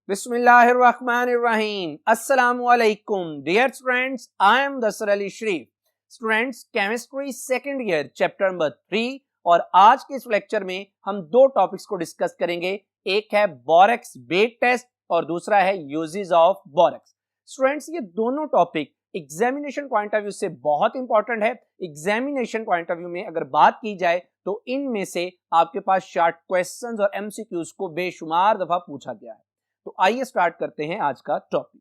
Bismillahirrahmanirrahim. Assalamu alaikum. Dear students, I am Dasar Ali Sharif. Students, Chemistry second year, chapter number 3 और आज के इस lecture में हम दो टॉपिक्स को डिस्कस करेंगे. एक है बोरेक्स बेट टेस्ट और दूसरा है यूजेस ऑफ बोरेक्स. स्टूडेंट्स, ये दोनों topic examination point of view से बहुत इंपॉर्टेंट है. एग्जामिनेशन पॉइंट ऑफ व्यू में अगर बात की जाए तो इनमें से आपके पास शॉर्ट क्वेश्चंस और एमसीक्यूज को बेशुमार दफा पूछा गया है. तो आइए स्टार्ट करते हैं आज का टॉपिक.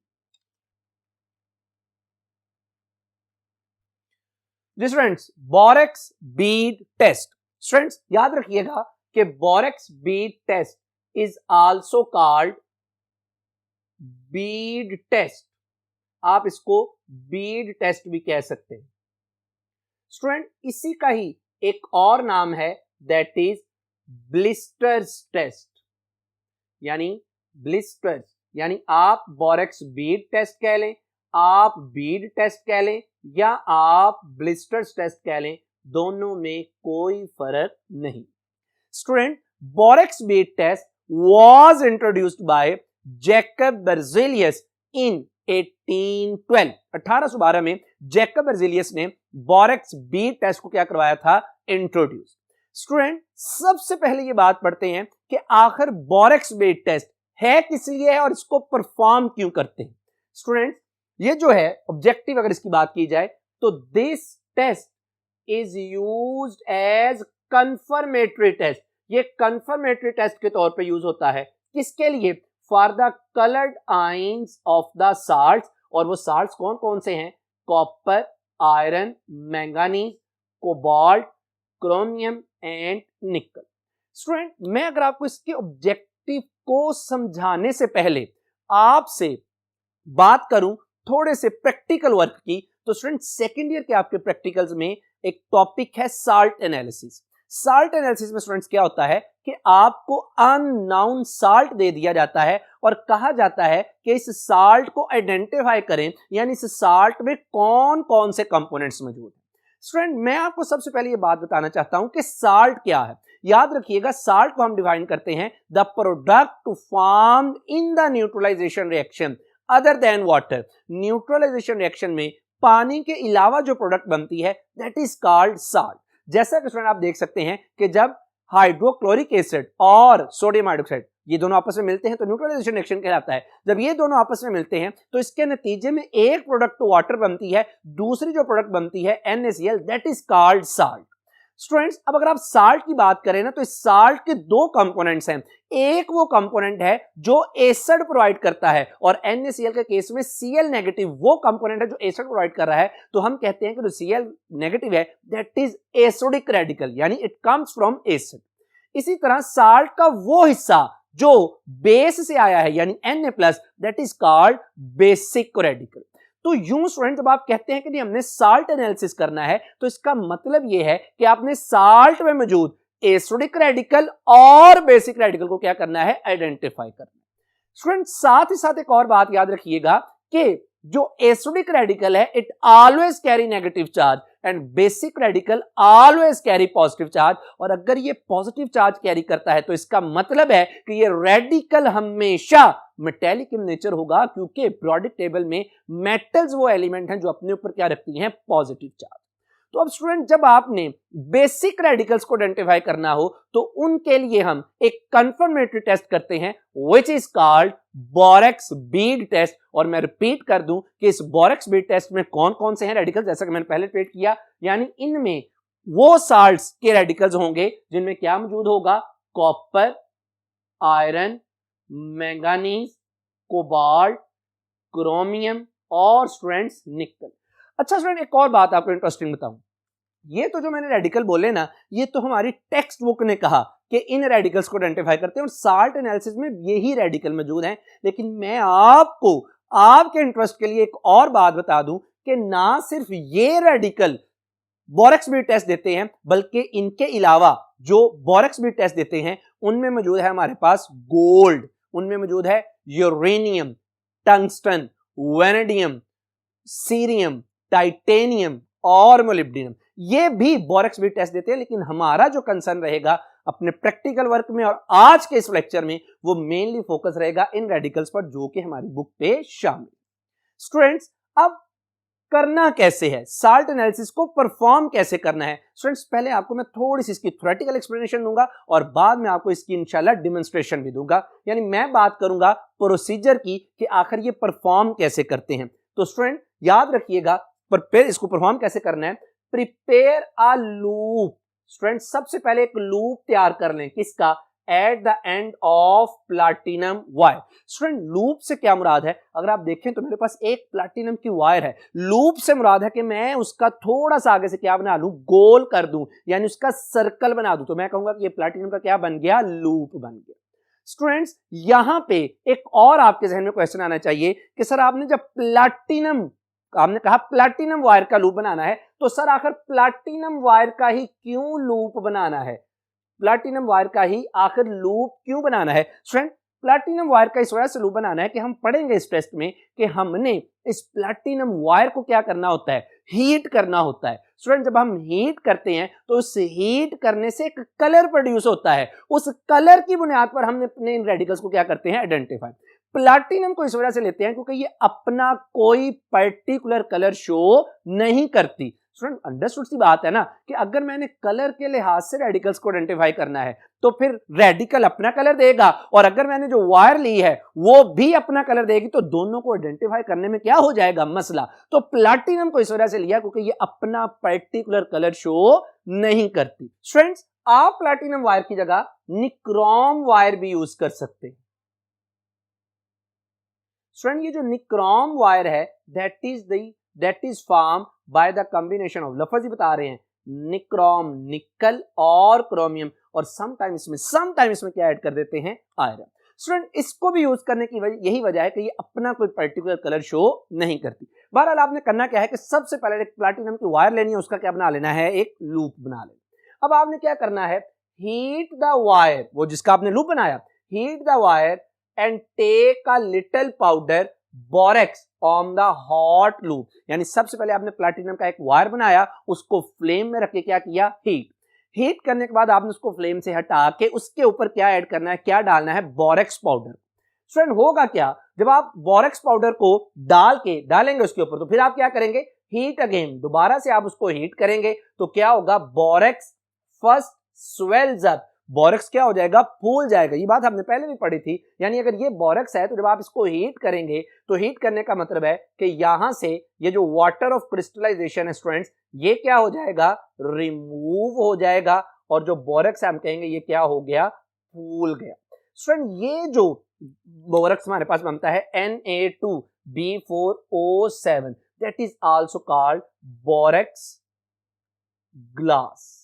जी students, borax bead test. Students याद रखिएगा कि borax bead test is also called bead test. आप इसको बीड टेस्ट भी कह सकते हैं. स्टूडेंट, इसी का ही एक और नाम है, दैट इज ब्लिस्टर्स टेस्ट. यानी ब्लिस्टर्स, यानी आप बोरेक्स बीड टेस्ट कह लें, आप बीड टेस्ट कह लें या आप ब्लिस्टर्स टेस्ट कह लें, दोनों में कोई फर्क नहीं. Student, borax bead test was introduced by Jacob बेrzelius इन 1812. 1812 में जैकब बेrzelius ने बोरेक्स बीड टेस्ट को क्या करवाया था, इंट्रोड्यूस. स्टूडेंट, सबसे पहले ये बात पढ़ते हैं कि आखिर बोरेक्स बीड टेस्ट है किस लिए है और इसको परफॉर्म क्यों करते हैं. स्टूडेंट, ये जो है ऑब्जेक्टिव अगर इसकी बात की जाए तो this test is used as confirmatory test. ये कंफर्मेटरी टेस्ट के तौर पे यूज होता है. किसके लिए? For the coloured ions of the salts. और वो साल्ट्स कौन कौन से हैं? Copper, iron, manganese, cobalt, chromium and nickel. Student, मैं अगर आपको इसके ऑब्जेक्टिव को समझाने से पहले आपसे बात करूं थोड़े से प्रैक्टिकल वर्क की, तो स्टूडेंट सेकंड ईयर के आपके प्रैक्टिकल्स में एक टॉपिक है साल्ट एनालिसिस. साल्ट एनालिसिस में स्टूडेंट्स क्या होता है कि आपको अननाउन साल्ट दे दिया जाता है और कहा जाता है कि इस साल्ट को आइडेंटिफाई करें, यानी इस साल्ट में कौन कौन से कंपोनेंट्स मौजूद हैं. स्टूडेंट, मैं आपको सबसे पहले ये बात बताना चाहता हूं कि साल्ट क्या है. याद रखिएगा, साल्ट को हम डिफाइन करते हैं the product formed in the neutralisation reaction other than water. Neutralisation reaction में पानी के अलावा जो प्रोडक्ट बनती है दैट इज कॉल्ड साल्ट. जैसा कि स्टूडेंट आप देख सकते हैं कि जब हाइड्रोक्लोरिक एसिड और सोडियम हाइड्रोक्साइड ये दोनों आपस में मिलते हैं तो न्यूट्रलाइजेशन रिएक्शन कहलाता है. जब ये दोनों आपस में मिलते हैं तो इसके नतीजे में एक प्रोडक्ट तो वाटर बनती है, दूसरी जो प्रोडक्ट बनती है NaCl, that is called salt. Students, अब अगर आप साल्ट की बात करें ना तो इस साल्ट के दो कंपोनेंट्स हैं. एक वो कंपोनेंट है जो एसिड प्रोवाइड करता है और NaCl के केस में Cl नेगेटिव वो कंपोनेंट है जो एसिड प्रोवाइड कर रहा है. तो हम कहते हैं कि जो Cl नेगेटिव है दैट इज एसिडिक रेडिकल, यानी इट कम्स फ्रॉम एसिड. इसी तरह साल्ट का वो हिस्सा जो बेस से आया है यानी Na+, that is called basic radical. तो यूं स्टूडेंट, जब आप कहते हैं कि हमने साल्ट एनालिसिस करना है तो इसका मतलब यह है कि आपने साल्ट में मौजूद एसिडिक रेडिकल और बेसिक रेडिकल को क्या करना है, आइडेंटिफाई करना है. स्टूडेंट, साथ ही साथ एक और बात याद रखिएगा कि जो एसिडिक रेडिकल है it always carry negative charge and basic radical always carry positive charge. और अगर ये पॉजिटिव चार्ज कैरी करता है तो इसका मतलब है कि ये रेडिकल हमेशा मेटेलिक इन नेचर होगा, क्योंकि पीरियोडिक टेबल में मेटल्स वो एलिमेंट हैं जो अपने ऊपर क्या रखती हैं, पॉजिटिव चार्ज. तो अब स्टूडेंट, जब आपने बेसिक रेडिकल्स को आइडेंटिफाई करना हो तो उनके लिए हम एक कंफर्मेटरी टेस्ट करते हैं which is called borax bead test. और मैं रिपीट कर दूं कि इस बोरेक्स बीड टेस्ट में कौन कौन से हैं रेडिकल्स, जैसा कि मैंने पहले रिपीट किया, यानी इनमें वो साल्ट्स के रेडिकल्स होंगे जिनमें क्या मौजूद होगा, copper, iron, manganese, cobalt, chromium और स्टूडेंट्स निकल. अच्छा स्टूडेंट, एक और बात आपको इंटरेस्टिंग बताऊं. ये तो जो मैंने रेडिकल बोले ना, ये तो हमारी टेक्स्ट बुक ने कहा कि इन रेडिकल्स को आइडेंटिफाई करते हैं और साल्ट एनालिसिस में यही रेडिकल मौजूद हैं. लेकिन मैं आपको आपके इंटरेस्ट के लिए एक और बात बता दूं कि ना सिर्फ ये रेडिकल बोरेक्स बीड टेस्ट देते हैं, बल्कि इनके अलावा जो बोरेक्स बीड टेस्ट देते हैं उनमें मौजूद है हमारे पास गोल्ड, उनमें मौजूद है uranium, tungsten, vanadium, cerium, titanium और मोलिब्डेनम. ये भी बोरेक्स बीड टेस्ट देते हैं. लेकिन हमारा जो कंसर्न रहेगा अपने प्रैक्टिकल वर्क में और आज के इस लेक्चर में वो मेनली फोकस रहेगा इन रेडिकल्स पर जो कि हमारी बुक पे शामिल। स्टूडेंट्स, अब करना कैसे है, साल्ट एनालिसिस को परफॉर्म कैसे करना है। स्टूडेंट्स, पहले आपको मैं थोड़ी सी इसकी थ्योरेटिकल एक्सप्लेनेशन दूंगा और बाद में आपको इसकी इंशाल्लाह डिमॉन्स्ट्रेशन भी दूंगा, यानी मैं बात करूंगा प्रोसीजर की कि आखिर ये परफॉर्म कैसे करते हैं। तो स्टूडेंट याद रखिएगा, पर इसको परफॉर्म कैसे करना है। Prepare a loop. स्टूडेंट, सबसे पहले एक लूप तैयार कर लें, किसका, at the end of platinum wire. Student, loop से क्या मुराद है, अगर आप देखें तो मेरे पास एक प्लैटिनम की वायर है, लूप से मुराद है कि मैं उसका थोड़ा सा आगे से क्या बना लूं, गोल कर दूं, यानी उसका सर्कल बना दूं, तो मैं कहूंगा कि ये प्लैटिनम का क्या बन गया, लूप बन गया। स्टूडेंट्स, यहां पे एक और आपके जहन में क्वेश्चन आना चाहिए कि सर आपने जब आपने कहा प्लैटिनम वायर का लूप बनाना है, तो सर आखिर प्लैटिनम वायर का ही क्यों लूप बनाना है, प्लैटिनम वायर का ही आखिर लूप क्यों बनाना है। स्टूडेंट, प्लैटिनम वायर का इस वजह से लूप बनाना है कि हम पढ़ेंगे इस टेस्ट में कि हमने इस प्लैटिनम वायर को क्या करना होता है, हीट करना होता है। स्टूडेंट, जब हम हीट करते हैं तो उस हीट करने से एक कलर प्रोड्यूस होता है, उस कलर की बुनियाद पर हमने अपने इन रेडिकल्स को क्या करते हैं, आइडेंटिफाई। प्लैटिनम को इस वजह से लेते हैं क्योंकि ये अपना कोई पर्टिकुलर कलर शो नहीं करती। स्टूडेंट, अंडरस्टूड सी बात है ना कि अगर मैंने कलर के लिहाज से रेडिकल्स को आइडेंटिफाई करना है तो फिर रेडिकल अपना कलर देगा, और अगर मैंने जो वायर ली है वो भी अपना कलर देगी, तो दोनों को आइडेंटिफाई करने में क्या हो जाएगा, मसला। तो प्लैटिनम को इस वजह से लिया क्योंकि ये अपना पर्टिकुलर कलर शो नहीं करती। स्टूडेंट्स, आप प्लैटिनम वायर की जगह निक्रोम वायर भी यूज कर सकते हैं। स्टूडेंट, ये जो निक्रोम वायर है that is form by the combination of, लफ्ज ही बता रहे हैं, निक्रोम निकल और क्रोमियम, और समटाइम इसमें क्या ऐड कर देते हैं, आयरन। स्टूडेंट, इसको भी यूज करने की यही वजह है कि ये अपना कोई पर्टिकुलर कलर शो नहीं करती। बहरहाल आपने करना क्या है कि सबसे पहले एक प्लैटिनम की वायर लेनी है, उसका क्या बना लेना है, एक लूप बना लेना। अब आपने क्या करना है, हीट द वायर, वो जिसका आपने लूप बनाया, heat the wire and take a little powder borax on the hot loop। यानी सबसे पहले आपने प्लैटिनम का एक वायर बनाया, उसको फ्लेम में रख के क्या किया, हीट करने के बाद आपने उसको फ्लेम से हटा के उसके ऊपर क्या ऐड करना है, क्या डालना है, बोरेक्स पाउडर। स्टूडेंट, होगा क्या, जब आप बोरेक्स पाउडर को डालेंगे उसके ऊपर, तो फिर आप क्या करेंगे, हीट अगेन, दोबारा से आप उसको हीट करेंगे, तो क्या होगा, borax first swells up, borax क्या हो जाएगा, फूल जाएगा। ये बात हमने पहले भी पढ़ी थी, यानी अगर ये बोरेक्स है तो जब आप इसको हीट करेंगे तो हीट करने का मतलब है कि यहां से ये जो वाटर ऑफ क्रिस्टलाइजेशन है स्टूडेंट्स, ये क्या हो जाएगा, रिमूव हो जाएगा, और जो बोरेक्स है हम कहेंगे ये क्या हो गया, फूल गया। स्टूडेंट, ये जो बोरेक्स हमारे पास बनता है Na2B4O7, that is also called borax glass,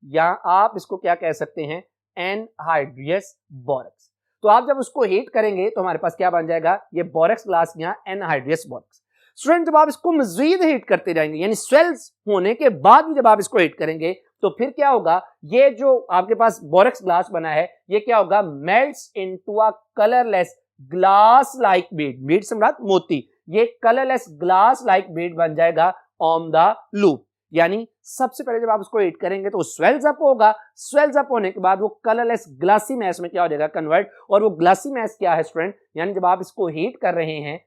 या आप इसको क्या कह सकते हैं, एनहाइड्रियस बोरेक्स। तो आप जब उसको हीट करेंगे तो हमारे पास क्या बन जाएगा, ये बोरेक्स ग्लास या एनहाइड्रियस बोरेक्स। स्टूडेंट, जब आप इसको मजीद हीट करते जाएंगे, यानी स्वेल्स होने के बाद भी जब आप इसको हीट करेंगे, तो फिर क्या होगा, ये जो आपके पास बोरेक्स ग्लास बना है, ये क्या होगा, melts into a colourless glass like Beed से मुराद मोती, ये कलरलेस ग्लास लाइक बीड बन जाएगा ऑन द लूप। यानी सबसे पहले जब आप उसको हीट करेंगे तो स्वेल्स अप होगा, स्वेल्स अप होने के बाद वो कलरलेस ग्लासी मैस में क्या हो जाएगा, कन्वर्ट। और वो ग्लासी मैस क्या है स्टूडेंट, यानी जब आप इसको हीट कर रहे हैं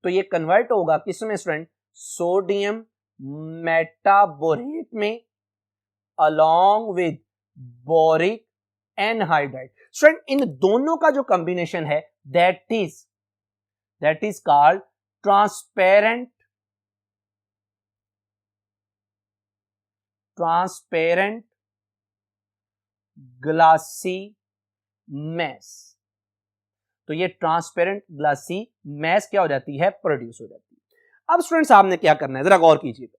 तो ये कन्वर्ट होगा किसमें स्टूडेंट, सोडियम मेटाबोरेट में along with boric anhydride. Student, इन दोनों का जो कॉम्बिनेशन है that is called transparent glassy mass. तो ये ट्रांसपेरेंट ग्लासी मैस क्या हो जाती है, प्रोड्यूस हो जाती है। अब स्टूडेंट्स, आपने क्या करना है, जरा गौर कीजिएगा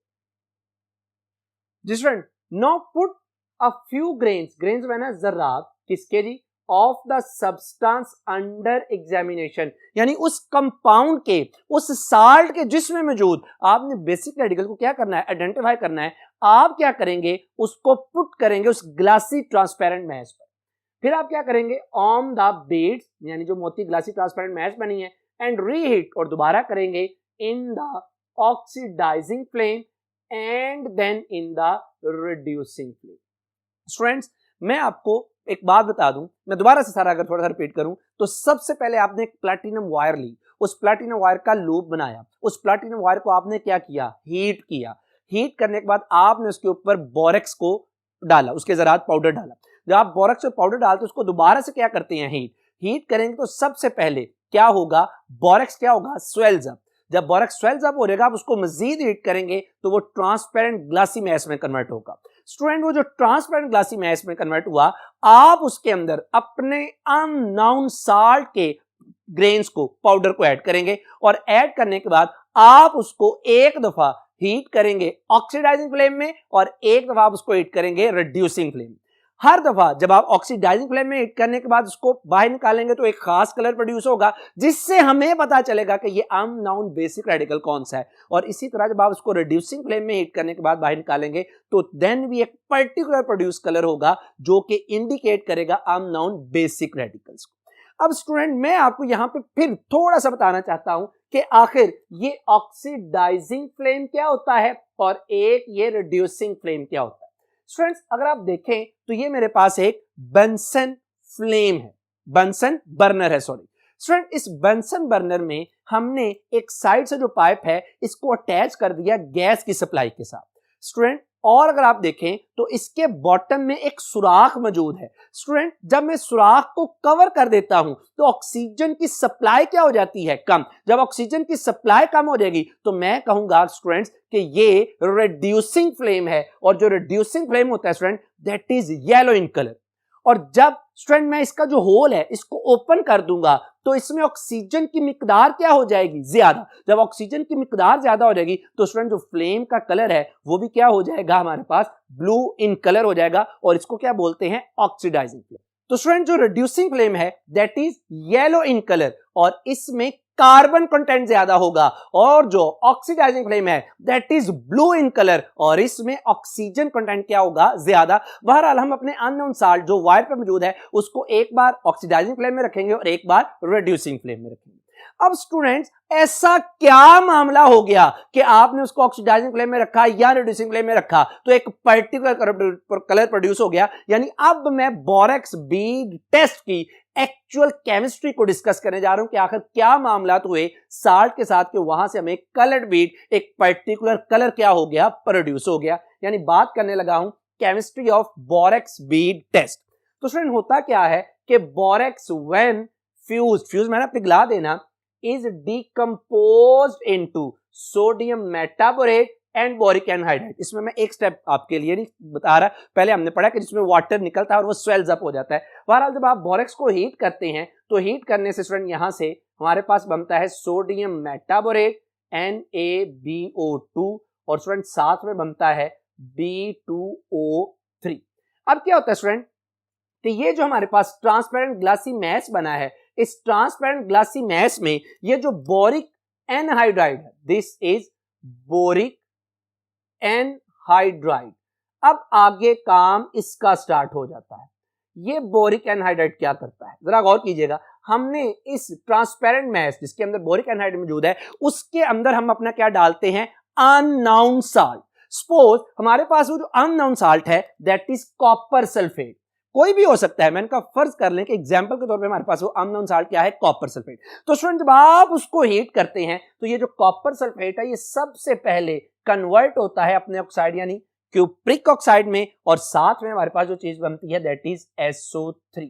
जी student. Now put a few grains मैंने जर्रात, किसके जी, of the substance under examination, यानी उस कंपाउंड के, उस साल्ट के जिसमें मौजूद, आपने बेसिक रेडिकल को क्या करना है, आइडेंटिफाई करना है। आप क्या करेंगे, उसको पुट करेंगे उस ग्लासी ट्रांसपेरेंट मैश पर, फिर आप क्या करेंगे, ऑन द बीड्स, यानी जो मोती ग्लासी ट्रांसपेरेंट मैश बनी है, एंड रीहीट, और दोबारा करेंगे in the oxidising flame and then in the reducing flame. Students, मैं आपको एक बात बता दूं, मैं दोबारा से सारा अगर थोड़ा सा रिपीट करूं तो सबसे पहले आपने एक प्लैटिनम वायर ली, उस प्लैटिनम वायर का लूप बनाया, उस प्लैटिनम वायर को आपने क्या किया, हीट किया। हीट करने के बाद आपने उसके ऊपर बोरेक्स को डाला, उसके ज़रात पाउडर डाला। जब आप बोरेक्स और पाउडर डालते उसको दोबारा से क्या करते हैं, हीट करेंगे तो सबसे पहले क्या होगा, बोरेक्स क्या होगा, स्वेल्स अप। जब बोरेक्स स्वेल्स अप हो जाएगा आप उसको मजीद हीट करेंगे तो वो ट्रांसपेरेंट ग्लासी मैश में कन्वर्ट होगा। स्टूडेंट वो जो ट्रांसपेरेंट ग्लासी मैश में कन्वर्ट हुआ, आप उसके अंदर अपने अननोन साल्ट के ग्रेन्स को, पाउडर को ऐड करेंगे और ऐड करने के बाद आप उसको एक दफा हीट करेंगे ऑक्सीडाइजिंग फ्लेम में और एक दफा आप उसको हीट करेंगे रिड्यूसिंग फ्लेम। हर दफा जब आप ऑक्सीडाइजिंग फ्लेम में हीट करने के बाद उसको बाहर निकालेंगे तो एक खास कलर प्रोड्यूस होगा जिससे हमें पता चलेगा कि ये अननोन बेसिक रेडिकल कौन सा है। और इसी तरह जब आप उसको रिड्यूसिंग फ्लेम में हीट करने के बाद बाहर निकालेंगे तो देन भी एक पर्टिकुलर प्रोड्यूस कलर होगा जो कि इंडिकेट करेगा अननोन बेसिक रेडिकल्स को। अब स्टूडेंट मैं आपको यहां पे फिर थोड़ा सा बताना चाहता हूं कि आखिर ये ऑक्सीडाइजिंग फ्लेम क्या होता है और एक ये रिड्यूसिंग फ्लेम क्या होता है। स्टूडेंट्स अगर आप देखें तो ये मेरे पास एक बंसन फ्लेम है, बंसन बर्नर है, सॉरी स्टूडेंट। इस बंसन बर्नर में हमने एक साइड से जो पाइप है इसको अटैच कर दिया गैस की सप्लाई के साथ स्टूडेंट। और अगर आप देखें तो इसके बॉटम में एक सुराख मौजूद है स्टूडेंट। जब मैं सुराख को कवर कर देता हूं तो ऑक्सीजन की सप्लाई क्या हो जाती है, कम। जब ऑक्सीजन की सप्लाई कम हो जाएगी तो मैं कहूंगा स्टूडेंट्स कि ये रिड्यूसिंग फ्लेम है। और जो रिड्यूसिंग फ्लेम होता है student that is yellow in colour. और जब स्टूडेंट मैं इसका जो होल है इसको ओपन कर दूंगा तो इसमें ऑक्सीजन की मिकदार क्या हो जाएगी, ज्यादा। जब ऑक्सीजन की मिकदार ज्यादा हो जाएगी तो स्टूडेंट जो फ्लेम का कलर है वो भी क्या हो जाएगा, हमारे पास ब्लू इन कलर हो जाएगा और इसको क्या बोलते हैं, ऑक्सीडाइजिंग फ्लेम। तो स्टूडेंट जो रिड्यूसिंग फ्लेम है that is yellow in colour और इसमें कार्बन कंटेंट ज्यादा होगा। और जो ऑक्सीडाइजिंग फ्लेम है that is blue in colour और इसमें ऑक्सीजन कंटेंट क्या होगा, ज्यादा। बहरहाल हम अपने अननोन साल्ट जो वायर पे मौजूद है उसको एक बार ऑक्सीडाइजिंग फ्लेम में रखेंगे और एक बार रिड्यूसिंग फ्लेम में रखेंगे। अब स्टूडेंट्स ऐसा क्या मामला हो गया कि आपने उसको ऑक्सीडाइजिंग फ्लेम में रखा या रिड्यूसिंग फ्लेम में रखा तो एक पर्टिकुलर कलर प्रोड्यूस हो गया। यानी अब मैं बोरेक्स बीड टेस्ट की एक्चुअल केमिस्ट्री को डिस्कस करने जा रहा हूं कि आखिर क्या मामला हुए साल्ट के साथ कि वहां से हमें कलर्ड बीड एक पर्टिकुलर कलर क्या हो गया, प्रोड्यूस हो गया। यानी बात करने लगा हूं chemistry of borax bead test. तो स्टूडेंट होता क्या है कि बोरेक्स व्हेन फ्यूज मैंने पिघला देना is decomposed into sodium metaborate and boric anhydride. इसमें मैं एक स्टेप आपके लिए नहीं बता रहा, पहले हमने पढ़ा कि जिसमें वाटर निकलता है और वो स्वेल्स अप हो जाता है। बहरहाल जब आप बोरेक्स को हीट करते हैं तो हीट करने से स्टूडेंट यहां से हमारे पास बनता है सोडियम मेटाबोरेट NaBO2 और स्टूडेंट साथ में बनता है B2O3। अब क्या होता है स्टूडेंट, तो ये जो हमारे पास ट्रांसपेरेंट ग्लासी मैश बना है, इस ट्रांसपेरेंट ग्लासी मैश में ये जो बोरिक एनहाइड्राइड है दिस इज बोरिक एनहाइड्राइड। अब आगे काम इसका स्टार्ट हो जाता है। ये बोरिक एनहाइड्राइड क्या करता है, जरा गौर कीजिएगा। हमने इस ट्रांसपेरेंट मैश जिसके अंदर बोरिक एनहाइड्राइड मौजूद है उसके अंदर हम अपना क्या डालते हैं, अननोन साल्ट। सपोज हमारे पास वो जो अननोन साल्ट है दैट इज कॉपर सल्फेट, कोई भी हो सकता है। मैंने कहा फर्ज कर लें कि एग्जांपल के तौर पे हमारे पास वो अननोन साल्ट क्या है, कॉपर सल्फेट। तो स्टूडेंट जब आप उसको हीट करते हैं तो ये जो कॉपर सल्फेट है ये सबसे पहले कन्वर्ट होता है अपने ऑक्साइड यानी क्यूप्रिक ऑक्साइड में और साथ में हमारे पास जो चीज बनती है दैट इज SO3।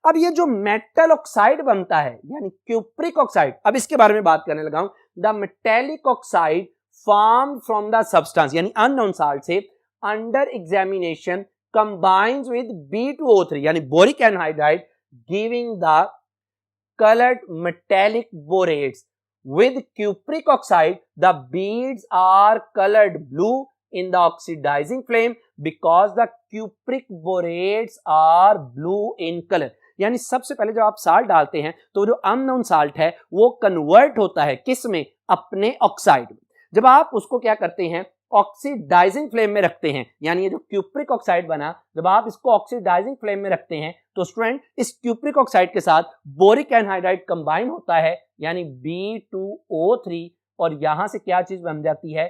अब ये जो मेटल ऑक्साइड बनता है यानी क्यूप्रिक ऑक्साइड, अब इसके बारे में बात करने लगा हूं। The metallic oxide form from the substance यानी अननोन साल्ट से under examination combines with B2O3 यानी boric anhydride giving the colored metallic borates with cupric oxide. The beads are colored blue in the oxidizing flame because the cupric borates are blue in color। यानी सबसे पहले जब आप salt डालते हैं तो जो अननोन साल्ट है वो कन्वर्ट होता है किस में, अपने ऑक्साइड में। जब आप उसको क्या करते हैं, ऑक्सीडाइजिंग फ्लेम में रखते हैं, यानी ये जो क्यूप्रिक ऑक्साइड बना जब आप इसको ऑक्सीडाइजिंग फ्लेम में रखते हैं तो स्टूडेंट इस क्यूप्रिक ऑक्साइड के साथ बोरिक एनहाइड्राइड कंबाइन होता है यानी B2O3 और यहां से क्या चीज बन जाती है,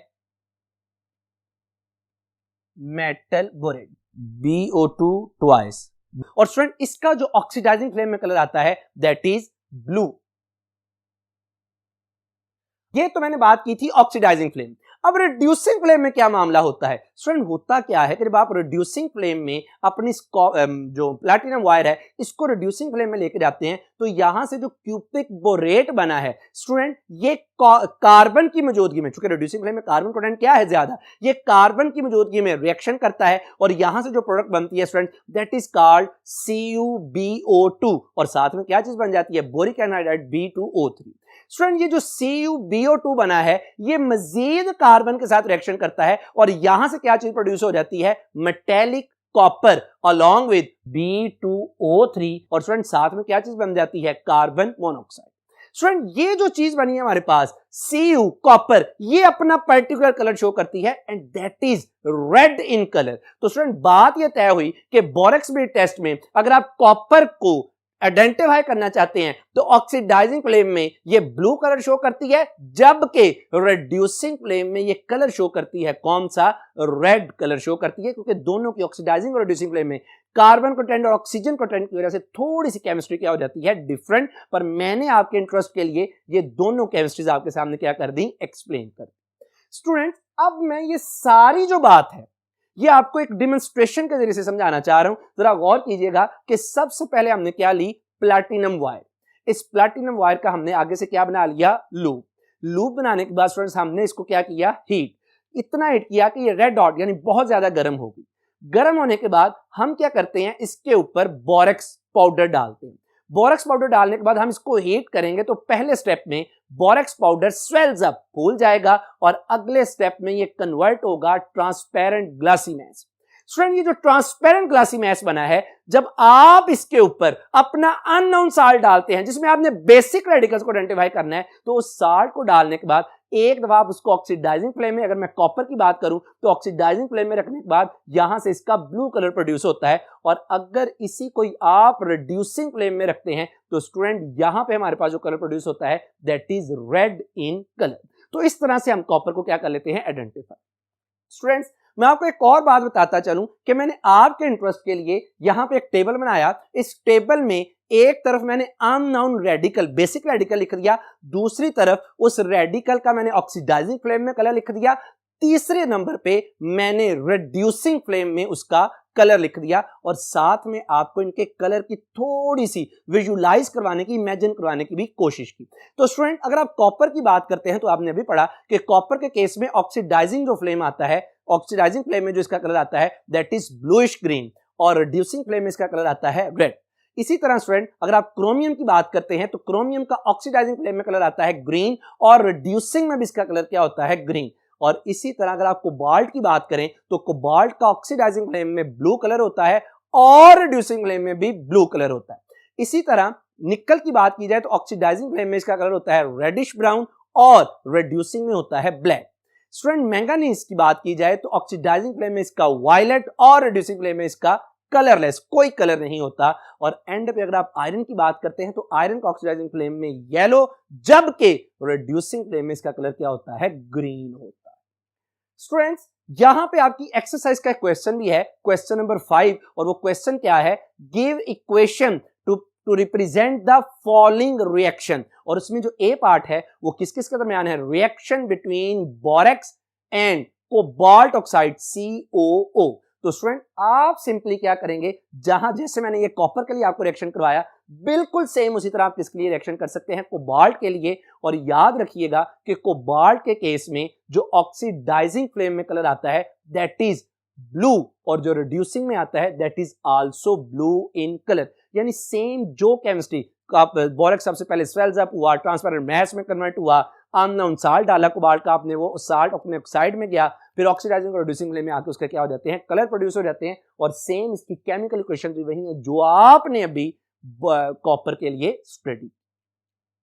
मेटल बोरेट। BO2 twice. और स्टूडेंट इसका जो ऑक्सीडाइजिंग फ्लेम में कलर आता है दैट इज ब्लू। ये तो मैंने बात की थी ऑक्सीडाइजिंग फ्लेम। अब रिड्यूसिंग फ्लेम में क्या मामला होता है स्टूडेंट? होता क्या है कि जब आप रिड्यूसिंग फ्लेम में अपनी जो प्लैटिनम वायर है इसको रिड्यूसिंग फ्लेम में लेके जाते हैं तो यहां से जो क्यूबिक बोरेट बना है स्टूडेंट, ये कार्बन की मौजूदगी में, चूंकि रिड्यूसिंग फ्लेम में कार्बन कंटेंट क्या है ज्यादा, ये कार्बन की मौजूदगी में रिएक्शन करता है और यहां से जो प्रोडक्ट बनती है student that is called CuBO2 और साथ में क्या चीज बन जाती है? Boric anhydride B2O3। स्टूडेंट ये जो CuBO2 बना है ये मजीद कार्बन के साथ रिएक्शन करता है और यहां से क्या चीज प्रोड्यूस हो जाती है? Metallic copper along with B2O3 और स्टूडेंट साथ में क्या चीज बन जाती है? Carbon monoxide. स्टूडेंट ये जो चीज बनी है हमारे पास Cu कॉपर, ये अपना पर्टिकुलर कलर शो करती है and that is red in colour. तो स्टूडेंट बात ये तय हुई कि बोरेक्स बीट टेस्ट में अगर आप कॉपर को आइडेंटिफाई करना चाहते हैं तो ऑक्सीडाइजिंग फ्लेम में ये ब्लू कलर शो करती है, जबकि रिड्यूसिंग फ्लेम में ये कलर शो करती है कौन सा? रेड कलर शो करती है, क्योंकि दोनों की ऑक्सीडाइजिंग और रिड्यूसिंग फ्लेम में कार्बन कंटेंट और ऑक्सीजन कंटेंट की वजह से थोड़ी सी केमिस्ट्री क्या हो जाती है? डिफरेंट। पर मैंने आपके इंटरेस्ट के लिए ये दोनों केमिस्ट्रीज आपके सामने क्या कर दी? एक्सप्लेन कर दी। स्टूडेंट अब मैं ये सारी जो बात है ये आपको एक डेमोन्स्ट्रेशन के जरिए से समझाना चाह रहा हूं। जरा गौर कीजिएगा कि सबसे पहले हमने क्या ली? Platinum wire. इस प्लैटिनम वायर का हमने आगे से क्या बना लिया? लूप। लूप बनाने के बाद स्टूडेंट्स हमने इसको क्या किया? हीट। इतना हीट किया कि ये रेड डॉट यानी बहुत ज्यादा गर्म होगी। गर्म होने के बाद हम क्या करते हैं? इसके ऊपर बोरेक्स पाउडर डालते हैं। बोरेक्स पाउडर डालने के बाद हम इसको हीट करेंगे तो पहले स्टेप में बोरेक्स पाउडर स्वेल्स अप, फूल जाएगा और अगले स्टेप में ये कन्वर्ट होगा ट्रांसपेरेंट ग्लासी मैस। स्टूडेंट ये जो ट्रांसपेरेंट ग्लासी मैस बना है, जब आप इसके ऊपर अपना अननोन साल्ट डालते हैं जिसमें आपने बेसिक रेडिकल्स को आइडेंटिफाई करना है, तो उस साल्ट को डालने के बाद एक दफा आप उसको ऑक्सीडाइजिंग फ्लेम में, अगर मैं कॉपर की बात करूं तो ऑक्सीडाइजिंग फ्लेम में रखने के बाद यहां से इसका ब्लू कलर प्रोड्यूस होता है। और अगर इसी को आप रिड्यूसिंग फ्लेम में रखते हैं तो स्टूडेंट यहां पे हमारे पास जो कलर प्रोड्यूस होता है that is red in colour. तो इस तरह से हम कॉपर को क्या कर लेते हैं? आइडेंटिफाई। स्टूडेंट्स मैं आपको एक और बात बताता चलूं कि मैंने आपके इंटरेस्ट के लिए यहां पे एक टेबल बनाया। इस टेबल में एक तरफ मैंने अननोन रेडिकल, बेसिक रेडिकल लिख दिया, दूसरी तरफ उस रेडिकल का मैंने ऑक्सीडाइजिंग फ्लेम में कलर लिख दिया, तीसरे नंबर पे मैंने रिड्यूसिंग फ्लेम में उसका कलर लिख दिया और साथ में आपको इनके कलर की थोड़ी सी विजुलाइज करवाने की, इमेजिन करवाने की भी कोशिश की। तो स्टूडेंट अगर आप कॉपर की बात करते हैं तो आपने अभी पढ़ा कि कॉपर के केस में ऑक्सीडाइजिंग जो फ्लेम आता है, ऑक्सीडाइजिंग फ्लेम में जो इसका कलर आता है दैट इज ब्लूइश ग्रीन और रिड्यूसिंग फ्लेम में इसका कलर आता है रेड। इसी तरह स्टूडेंट अगर आप क्रोमियम की बात करते हैं तो क्रोमियम का ऑक्सीडाइजिंग फ्लेम में कलर आता है ग्रीन और रिड्यूसिंग में भी इसका कलर क्या होता है? ग्रीन। और इसी तरह अगर आप कोबाल्ट की बात करें तो कोबाल्ट का ऑक्सीडाइजिंग फ्लेम में ब्लू कलर होता है और रिड्यूसिंग फ्लेम में भी ब्लू कलर होता है। इसी तरह निकल की बात की जाए तो ऑक्सीडाइजिंग फ्लेम में इसका कलर होता है रेडिश ब्राउन और रिड्यूसिंग में होता है ब्लैक। स्टूडेंट मैंगानीज की बात की जाए तो ऑक्सीडाइजिंग फ्लेम में इसका वायलेट और रिड्यूसिंग फ्लेम में इसका कलरलेस, कोई कलर नहीं होता। और एंड पे अगर आप आयरन की बात करते हैं तो आयरन का ऑक्सीडाइजिंग फ्लेम में येलो, जबकि रिड्यूसिंग फ्लेम में इसका कलर क्या होता है? ग्रीन होता है। स्टूडेंट्स यहां पे आपकी एक्सरसाइज का क्वेश्चन भी है, क्वेश्चन नंबर 5, और वो क्वेश्चन क्या है? Give equation two represent the following reaction. और उसमें जो ए पार्ट है वो किस किस के दरमियान है? Reaction between borax and cobalt oxide COO। तो स्टूडेंट आप सिंपली क्या करेंगे? जहां जैसे मैंने ये कॉपर के लिए आपको रिएक्शन करवाया बिल्कुल सेम उसी तरह आप किसके लिए रिएक्शन कर सकते हैं? कोबाल्ट के लिए। और याद रखिएगा कि कोबाल्ट के केस में जो ऑक्सीडाइजिंग फ्लेम में कलर आता है दैट इज ब्लू और जो रिड्यूसिंग में आता है that is also blue in colour. यानी सेम जो केमिस्ट्री बोरेक्स सबसे पहले स्वेल्स अप हुआ, ट्रांसपेरेंट मैस में कन्वर्ट हुआ, अननोन साल्ट डाला कोबाल्ट का, आपने वो साल्ट अपने ऑक्साइड में गया, फिर ऑक्सीडाइजिंग और रिड्यूसिंग फ्लेम में आके उसके क्या हो जाते हैं? कलर प्रोड्यूस हो जाते हैं। और सेम इसकी केमिकल इक्वेशन भी वही है जो आपने अभी कॉपर के लिए स्टडी।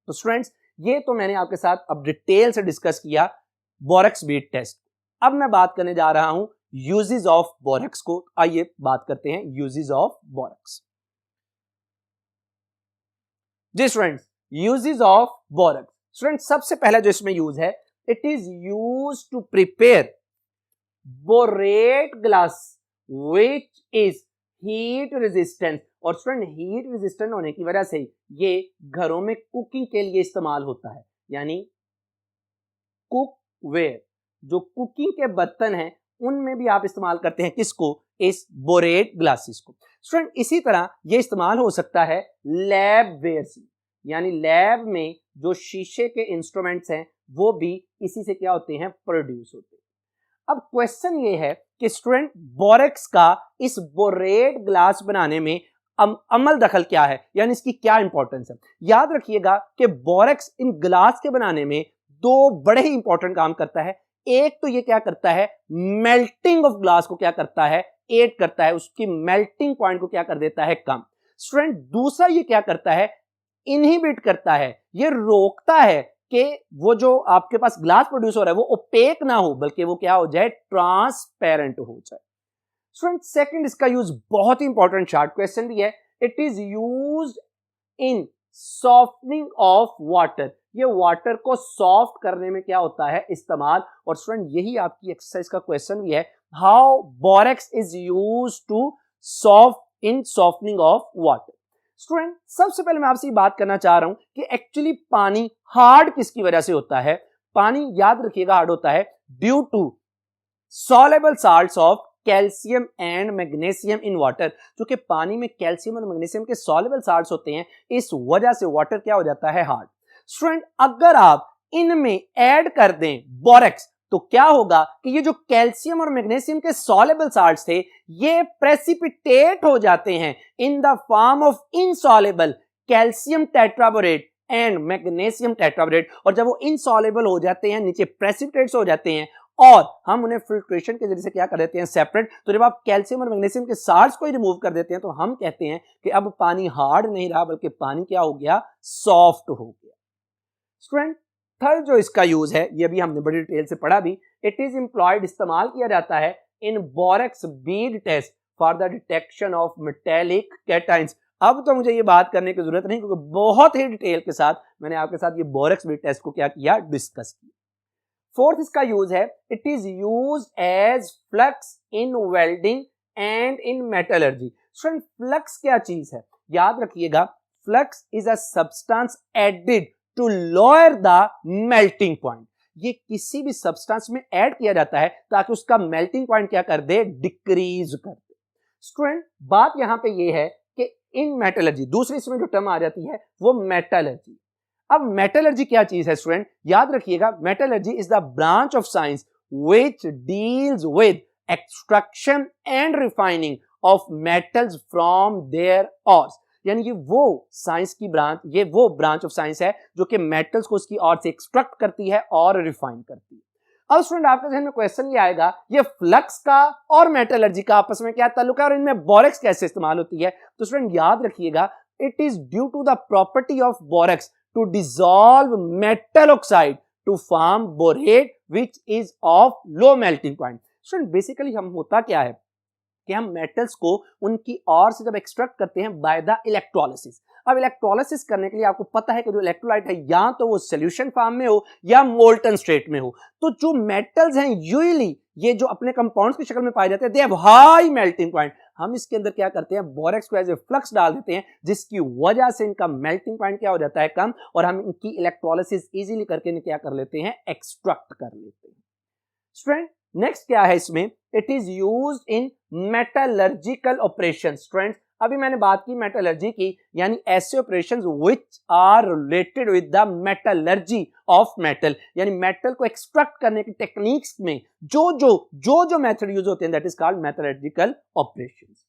तो स्टूडेंट्स ये तो मैंने आपके साथ अब डिटेल से डिस्कस किया बोरेक्स बीट टेस्ट। अब मैं बात करने जा रहा हूं यूजेस ऑफ बोरेक्स को। आइए बात करते हैं यूजेस ऑफ बोरेक्स। जी students uses of borax. Student सबसे पहला जो इसमें यूज है, it is use to prepare borate glass which is heat resistant. और स्टूडेंट हीट रेजिस्टेंट होने की वजह से ये घरों में कुकिंग के लिए इस्तेमाल होता है, यानी कुकवेयर, जो कुकिंग के बर्तन हैं उनमें भी आप इस्तेमाल करते हैं किसको, इस बोरेट ग्लासेस को। स्टूडेंट इसी तरह ये इस्तेमाल हो सकता है लैब वेयर से, यानी लैब में जो शीशे के इंस्ट्रूमेंट्स हैं वो भी इसी से क्या होते हैं, प्रोड्यूस होते हैं। अब क्वेश्चन ये है कि स्टूडेंट बोरेक्स का इस बोरेट ग्लास बनाने में अमल दखल क्या है, यानी इसकी क्या इंपॉर्टेंस है। याद रखिएगा कि बोरेक्स इन ग्लास के बनाने में दो बड़े ही इंपॉर्टेंट काम करता है। एक तो ये क्या करता है, मेल्टिंग ऑफ ग्लास को क्या करता है, एड करता है, उसकी मेल्टिंग पॉइंट को क्या कर देता है, कम। स्टूडेंट दूसरा ये क्या करता है, इनहिबिट करता है, ये रोकता है कि वो जो आपके पास ग्लास प्रोड्यूस हो रहा है वो ओपेक ना हो, बल्कि वो क्या हो जाए, ट्रांसपेरेंट हो जाए। स्टूडेंट सेकंड इसका यूज बहुत ही इंपॉर्टेंट शॉर्ट क्वेश्चन भी है, it is used in softening of water. ये वाटर को सॉफ्ट करने में क्या होता है, इस्तेमाल। और स्टूडेंट यही आपकी एक्सरसाइज का क्वेश्चन भी है, how borax is used to soft in softening of water. Student सबसे पहले मैं आपसे ये बात करना चाह रहा हूं कि एक्चुअली पानी हार्ड किसकी वजह से होता है। पानी याद रखिएगा हार्ड होता है due to soluble salts of calcium and magnesium in water. क्योंकि पानी में कैल्शियम और मैग्नीशियम के सॉल्युबल साल्ट्स होते हैं, इस वजह से वाटर क्या हो जाता है, हार्ड। स्टूडेंट अगर आप इनमें ऐड कर दें बोरेक्स तो क्या होगा कि ये जो कैल्शियम और मैग्नीशियम के सॉल्युबल साल्ट्स थे ये प्रेसिपिटेट हो जाते हैं in the form of insoluble calcium tetraborate and magnesium tetraborate. और जब वो इनसॉल्युबल हो जाते हैं, नीचे प्रेसिपिटेट्स हो जाते हैं, और हम उन्हें फिल्ट्रेशन के जरिए से क्या कर देते हैं, सेपरेट। तो जब आप कैल्शियम और मैग्नीशियम के साल्ट्स को ही रिमूव कर देते हैं तो हम कहते हैं कि अब पानी हार्ड नहीं रहा, बल्कि पानी क्या हो गया, सॉफ्ट हो गया। स्टूडेंट थर्ड जो इसका यूज है, ये भी हमने बड़ी डिटेल से पढ़ा भी, इट इज एम्प्लॉयड, इस्तेमाल किया जाता है in borax bead test for the detection of metallic cations. अब तो मुझे ये बात करने की जरूरत नहीं, क्योंकि बहुत ही डिटेल के साथ मैंने आपके साथ ये बोरेक्स बीड टेस्ट को क्या किया, डिस्कस किया। फोर्थ इसका यूज है, it is used as flux in welding and in metallurgy. Student flux क्या चीज है, याद रखिएगा, flux is a substance added to lower the melting point. ये किसी भी सब्सटेंस में ऐड किया जाता है ताकि उसका मेल्टिंग पॉइंट क्या कर दे, डिक्रीज कर दे। स्टूडेंट बात यहां पे ये है कि इन मेटलर्जी, दूसरी इसमें जो टर्म आ जाती है वो मेटलर्जी। अब मेटलर्जी क्या चीज है स्टूडेंट, याद रखिएगा, metallurgy is the branch of science which deals with extraction and refining of metals from their ores. यानी ये वो साइंस की ब्रांच, ये वो ब्रांच ऑफ साइंस है जो कि मेटल्स को उसकी ओर से एक्सट्रैक्ट करती है और रिफाइन करती है। अब स्टूडेंट आपके ध्यान में क्वेश्चन ये आएगा, ये फ्लक्स का और मेटलर्जी का आपस में क्या ताल्लुक है और इनमें बोरेक्स कैसे इस्तेमाल होती है। तो स्टूडेंट याद रखिएगा, it is due to the property of borax to dissolve metal oxide to form borate which is of low melting point। Student basically हम होता क्या है कि हम मेटल्स को उनकी ओर से जब एक्सट्रैक्ट करते हैं बाय द इलेक्ट्रोलिसिस। अब इलेक्ट्रोलिसिस करने के लिए आपको पता है कि जो इलेक्ट्रोलाइट है या तो वो सॉल्यूशन फॉर्म में हो या मोल्टन स्टेट में हो। तो जो मेटल्स हैं यूजुअली ये जो अपने कंपाउंड्स की शक्ल में पाए जाते हैं, they have high melting point. हम इसके अंदर क्या करते हैं, बोरेक्स को एज ए फ्लक्स डाल देते हैं, जिसकी वजह से इनका मेल्टिंग पॉइंट क्या हो जाता है, कम, और हम इनकी इलेक्ट्रोलिसिस इजीली करके इन्हें क्या कर लेते हैं, एक्सट्रैक्ट कर लेते हैं। स्टूडेंट नेक्स्ट क्या है इसमें, it is used in metallurgical operation. Student अभी मैंने बात की मेटलर्जी की, यानी ऐसे operations which are related with the metallurgy of metal, यानी मेटल को एक्सट्रैक्ट करने की टेक्निक्स में जो मेथड यूज होते हैं, that is called metallurgical operations.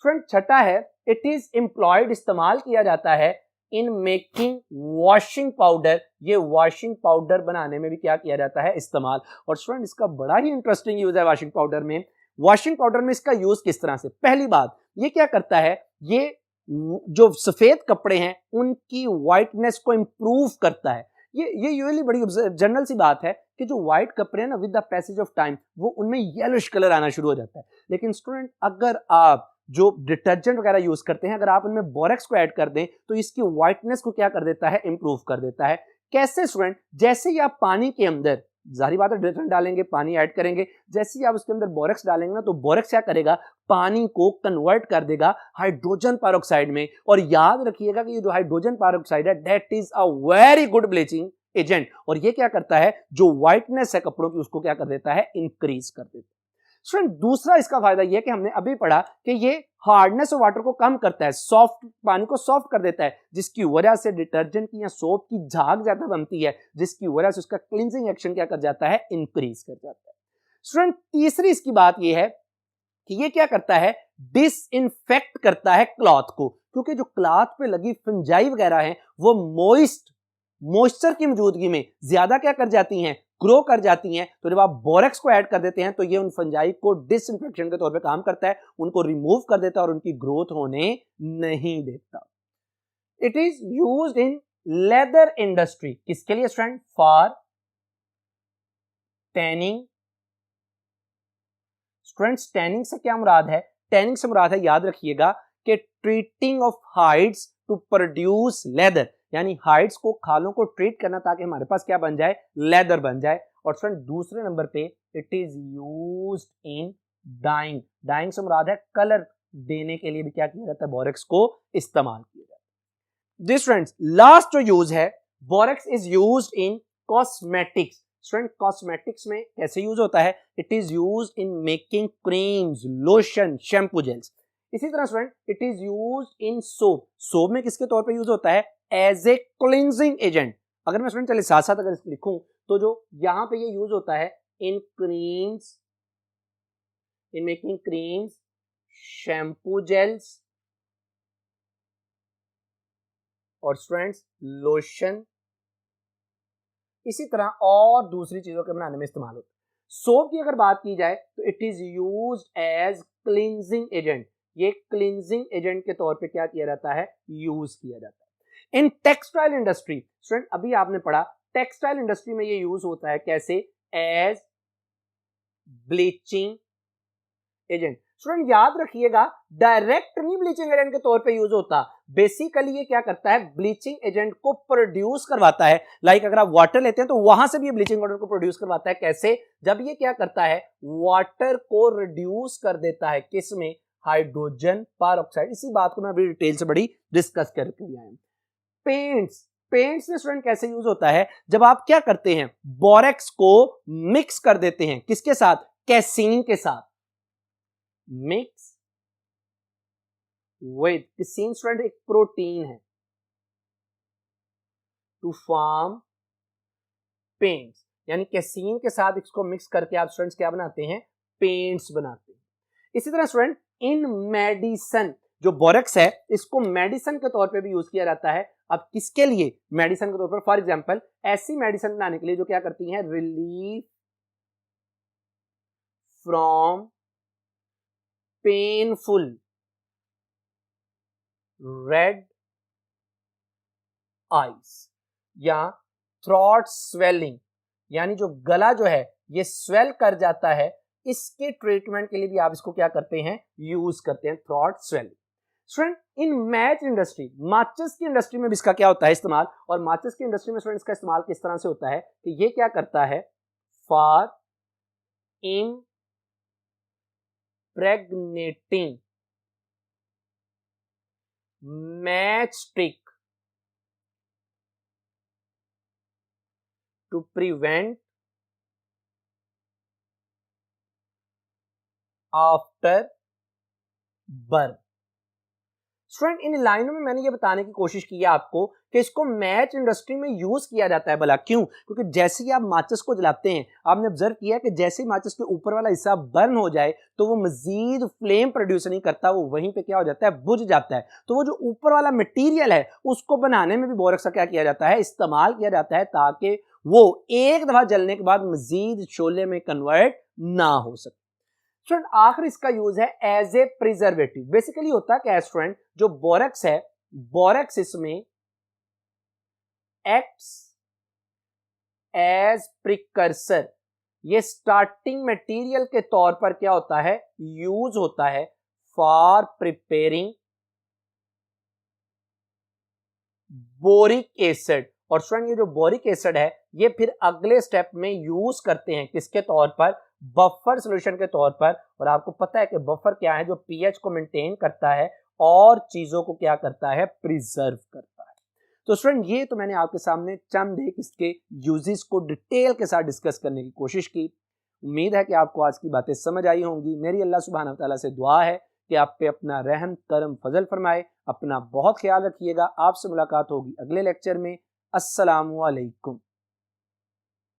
Friend छठा है, इट इज एम्प्लॉयड, इस्तेमाल किया जाता है इन मेकिंग वॉशिंग पाउडर। ये वॉशिंग पाउडर बनाने में भी क्या किया जाता है, इस्तेमाल। और स्टूडेंट इसका बड़ा ही इंटरेस्टिंग यूज है वॉशिंग पाउडर में। वॉशिंग पाउडर में इसका यूज किस तरह से, पहली बात ये क्या करता है, ये जो सफेद कपड़े हैं उनकी व्हाइटनेस को इंप्रूव करता है। ये यूजुअली बड़ी जनरल सी बात है कि जो व्हाइट कपड़े हैं ना, with the passage of time वो उनमें येलोइश कलर आना शुरू हो जाता है। लेकिन स्टूडेंट अगर आप जो डिटर्जेंट वगैरह यूज करते हैं, अगर आप उनमें बोरेक्स को ऐड कर दें तो इसकी व्हाइटनेस को क्या कर देता है, इंप्रूव कर देता है। कैसे स्टूडेंट, जैसे ही आप पानी के अंदर जाहिर बात है डिटर्जेंट डालेंगे, पानी ऐड करेंगे, जैसे ही आप उसके अंदर बोरेक्स डालेंगे ना तो बोरेक्स क्या करेगा, पानी को कन्वर्ट कर देगा हाइड्रोजन पेरोक्साइड में। और याद रखिएगा कि ये जो हाइड्रोजन पेरोक्साइड है that is a very good bleaching agent, और ये क्या करता है, जो व्हाइटनेस है कपड़ों की उसको क्या कर देता है, इंक्रीज कर देता है। स्टूडेंट दूसरा इसका फायदा यह कि हमने अभी पढ़ा कि ये हार्डनेस ऑफ वाटर को कम करता है, सॉफ्ट पानी को सॉफ्ट कर देता है, जिसकी वजह से डिटर्जेंट की या सोप की झाग ज्यादा बनती है, जिसकी वजह से उसका क्लींजिंग एक्शन क्या कर जाता है, इंक्रीज कर जाता है। स्टूडेंट तीसरी इसकी बात यह है कि ये क्या करता है, डिसइंफेक्ट करता है क्लॉथ को, क्योंकि जो क्लॉथ पे लगी फंजाई वगैरह है वो मॉइस्चर की मौजूदगी में ज्यादा क्या कर जाती हैं, ग्रो कर जाती हैं। तो जब आप बोरेक्स को ऐड कर देते हैं तो ये उन फंजाई को डिसइंफेक्शन के तौर पे काम करता है, उनको रिमूव कर देता है और उनकी ग्रोथ होने नहीं देता। It is used in leather industry, किसके लिए student, for tanning. Students tanning से क्या मुराद है, टैनिंग से मुराद है, याद रखिएगा कि treating of hides to produce leather, यानी हाइड्स को, खालों को ट्रीट करना ताकि हमारे पास क्या बन जाए, लेदर बन जाए। और फ्रेंड दूसरे नंबर पे it is used in dyeing, dyeing से मुराद है कलर देने के लिए भी क्या किया जाता है, बोरेक्स को इस्तेमाल किया जाता है। दिस फ्रेंड्स लास्ट जो यूज है, borax is used in cosmetics. Student cosmetics में कैसे यूज होता है, it is used in making creams, lotion, shampoo, gels. इसी तरह student it is used in soap, soap में किसके तौर पे यूज होता है, एज ए क्लींजिंग एजेंट। अगर मैं स्टूडेंट चलिए साथ साथ अगर लिखूं तो जो यहां पे ये यूज होता है in creams, in making creams, shampoo gels और स्टूडेंट्स लोशन, इसी तरह और दूसरी चीजों के बनाने में इस्तेमाल होता है। सोप की अगर बात की जाए तो it is used as cleansing agent, ये क्लींजिंग एजेंट के तौर पे क्या किया जाता है, यूज किया जाता है। इन टेक्सटाइल इंडस्ट्री, स्टूडेंट अभी आपने पढ़ा टेक्सटाइल इंडस्ट्री में ये यूज होता है कैसे, एज ब्लीचिंग एजेंट। स्टूडेंट याद रखिएगा डायरेक्ट नहीं ब्लीचिंग एजेंट के तौर पे यूज होता, बेसिकली ये क्या करता है, ब्लीचिंग एजेंट को प्रोड्यूस करवाता है। लाइक अगर आप वाटर लेते हैं तो वहां से भी ये ब्लीचिंग पाउडर को प्रोड्यूस करवाता है, कैसे, जब ये क्या करता है, वाटर को रिड्यूस कर देता है, किसमें, हाइड्रोजन पेरोक्साइड। इसी बात को मैं अभी डिटेल से बड़ी डिस्कस करके भी आया हूं। पेंट्स, पेंट्स में स्टूडेंट कैसे यूज होता है, जब आप क्या करते हैं, बोरेक्स को मिक्स कर देते हैं, किसके साथ, कैसीन के साथ, मिक्स विद, कैसीन स्टूडेंट एक प्रोटीन है, टू फॉर्म पेंट्स, यानी कैसीन के साथ इसको मिक्स करके आप स्टूडेंट्स क्या बनाते हैं, पेंट्स बनाते हैं। इसी तरह स्टूडेंट इन मेडिसिन, जो बोरेक्स है इसको मेडिसिन के तौर पे भी यूज किया जाता है। अब किसके लिए, मेडिसिन के तौर पर, फॉर एग्जांपल ऐसी मेडिसिन बनाने के लिए जो क्या करती हैं, relief from painful red eyes या थ्रॉट स्वेलिंग, यानी जो गला जो है ये स्वेल कर जाता है, इसके ट्रीटमेंट के लिए भी आप इसको क्या करते हैं, यूज करते हैं, throat swelling. Student in match industry, माचिस की इंडस्ट्री में भी इसका क्या होता है इस्तेमाल, और माचिस की इंडस्ट्री में स्टूडेंट इसका इस्तेमाल किस तरह से होता है कि ये क्या करता है, for impregnating match stick to prevent after burn. Student इन लाइनों में मैंने ये बताने की कोशिश की है आपको कि इसको मैच इंडस्ट्री में यूज किया जाता है। भला क्यों, क्योंकि जैसे ही आप माचिस को जलाते हैं, आपने ऑब्जर्व किया कि जैसे ही माचिस के ऊपर वाला हिस्सा बर्न हो जाए तो वो मजीद फ्लेम प्रोड्यूस नहीं करता, वो वहीं पे क्या हो जाता है, बुझ जाता है। तो वो जो ऊपर वाला मटेरियल है उसको बनाने में भी बोरेक्स का क्या किया जाता है, इस्तेमाल किया जाता है, ताकि वो एक दफा जलने के बाद मजीद शोले में कन्वर्ट ना हो सके। स्टूडेंट आखिर इसका यूज है एज ए प्रिजर्वेटिव। बेसिकली होता क्या है स्टूडेंट, जो बोरेक्स है, बोरेक्स इसमें एक्ट्स एज प्रिकर्सर, ये स्टार्टिंग मटेरियल के तौर पर क्या होता है, यूज होता है फॉर प्रिपेयरिंग बोरिक एसिड। और स्टूडेंट ये जो बोरिक एसिड है ये फिर अगले स्टेप में यूज करते हैं किसके तौर पर, बफर सॉल्यूशन के तौर पर। और आपको पता है कि बफर क्या है, जो पीएच को मेंटेन करता है और चीजों को क्या करता है, प्रिजर्व करता है। तो स्टूडेंट ये तो मैंने आपके सामने चंद एक इसके यूजेस को डिटेल के साथ डिस्कस करने की कोशिश की। उम्मीद है कि आपको आज की बातें समझ आई होंगी। मेरी अल्लाह सुब्हानहू तआला से दुआ है कि आप पे अपना रहम करम फजल फरमाए। अपना बहुत ख्याल रखिएगा। आपसे मुलाकात होगी अगले लेक्चर में। अस्सलामु अलैकुम।